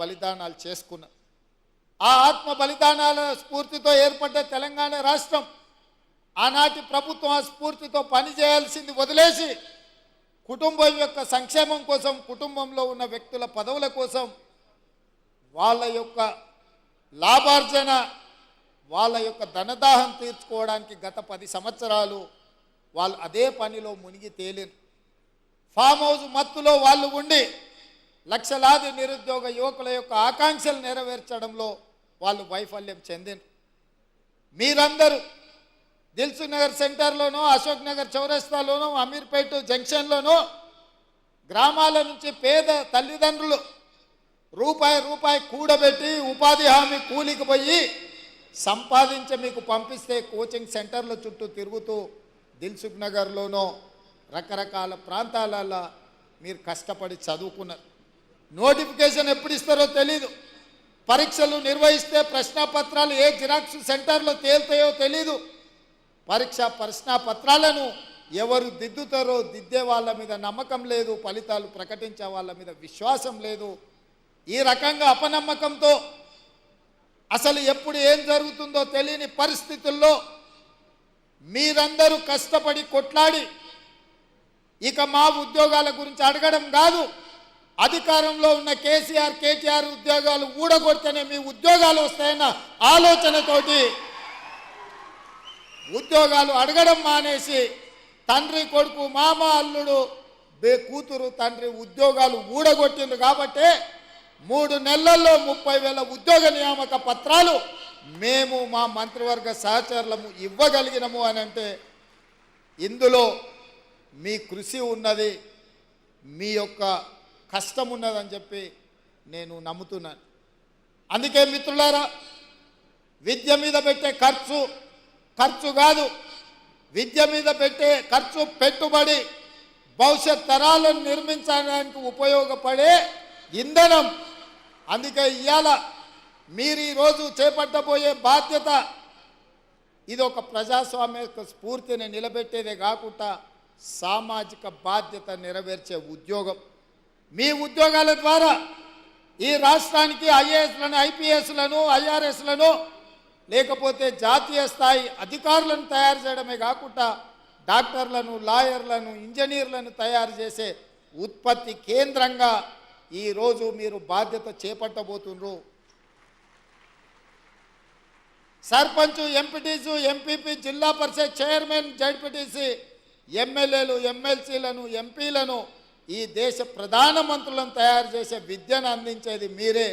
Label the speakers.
Speaker 1: బలిదానాలు చేసుకున్నారు. ఆ ఆత్మ బలిదానాల స్ఫూర్తితో ఏర్పడ్డ తెలంగాణ రాష్ట్రం ఆనాటి ప్రభుత్వం ఆ స్ఫూర్తితో పనిచేయాల్సింది వదిలేసి కుటుంబం యొక్క సంక్షేమం కోసం, కుటుంబంలో ఉన్న వ్యక్తుల పదవుల కోసం, వాళ్ళ యొక్క లాభార్జన, వాళ్ళ యొక్క ధనదాహం తీర్చుకోవడానికి గత 10 సంవత్సరాలు వాళ్ళు అదే పనిలో మునిగి తేలిరు. ఫామ్ హౌస్ మత్తులో వాళ్ళు ఉండి లక్షలాది నిరుద్యోగ యువకుల యొక్క ఆకాంక్షలు నెరవేర్చడంలో వాళ్ళు వైఫల్యం చెందిన. మీరందరూ దిల్సుఖ్ నగర్ సెంటర్లోనో, అశోక్ నగర్ చౌరస్తాలోనో, అమీర్పేట జంక్షన్లోనో గ్రామాల నుంచి పేద తల్లిదండ్రులు రూపాయి కూడబెట్టి ఉపాధి హామీ కూలికి పోయి సంపాదించి మీకు పంపిస్తే కోచింగ్ సెంటర్ల చుట్టూ తిరుగుతూ దిల్సుఖ్ నగర్లోనో రకరకాల ప్రాంతాలలో మీరు కష్టపడి చదువుకున్నారు. నోటిఫికేషన్ ఎప్పుడు ఇస్తారో తెలీదు. పరీక్షలు నిర్వహిస్తే ప్రశ్నాపత్రాలు ఏ జిరాక్స్ సెంటర్లో తేలుతాయో తెలీదు. ప్రశ్నాపత్రాలను ఎవరు దిద్దుతారో దిద్దే వాళ్ళ మీద నమ్మకం లేదు, ఫలితాలు ప్రకటించే వాళ్ళ మీద విశ్వాసం లేదు. ఈ రకంగా అపనమ్మకంతో అసలు ఎప్పుడు ఏం జరుగుతుందో తెలియని పరిస్థితుల్లో మీరందరూ కష్టపడి కొట్లాడి ఇక మా ఉద్యోగాల గురించి అడగడం కాదు, అధికారంలో ఉన్న కేటీఆర్ ఉద్యోగాలు ఊడగొడితేనే మీ ఉద్యోగాలు వస్తాయన్న ఆలోచనతోటి ఉద్యోగాలు అడగడం మానేసి తండ్రి కొడుకు, మామ అల్లుడు, కూతురు తండ్రి ఉద్యోగాలు ఊడగొట్టిండ్రు. కాబట్టి 3 నెలల్లో 30,000 ఉద్యోగ నియామక పత్రాలు మేము మా మంత్రివర్గ సహచరులము ఇవ్వగలిగినము అని అంటే ఇందులో మీ కృషి ఉన్నది, మీ యొక్క కష్టం ఉన్నదని చెప్పి నేను నమ్ముతున్నాను. అందుకే మిత్రులారా, విద్య మీద పెట్టే ఖర్చు కాదు, విద్య మీద పెట్టే ఖర్చు పెట్టుబడి భవిష్యత్ తరాలను నిర్మించడానికి ఉపయోగపడే ఇంధనం. అందుకే ఇవాళ మీరు ఈరోజు చేపట్టబోయే బాధ్యత ఇది ఒక ప్రజాస్వామ్య స్ఫూర్తిని నిలబెట్టేదే కాకుండా సామాజిక బాధ్యత నెరవేర్చే ఉద్యోగం. మీ ఉద్యోగాల ద్వారా ఈ రాష్ట్రానికి ఐఏఎస్లను, ఐపీఎస్లను, ఐఆర్ఎస్లను లేకపోతే జాతీయ స్థాయి అధికారులను తయారు చేయడమే కాకుండా డాక్టర్లను, లాయర్లను, ఇంజనీర్లను తయారు చేసే ఉత్పత్తి కేంద్రంగా ఈరోజు మీరు బాధ్యత చేపట్టబోతున్నారు. సర్పంచ్, ఎంపీటీసు, ఎంపీపీ, జిల్లా పరిషత్ చైర్మన్, జడ్పీటీసీ, ఎమ్మెల్యేలు, ఎమ్మెల్సీలను, ఎంపీలను, ఈ దేశ ప్రధానమంత్రులను తయారు చేసే విద్యను అందించేది మీరే.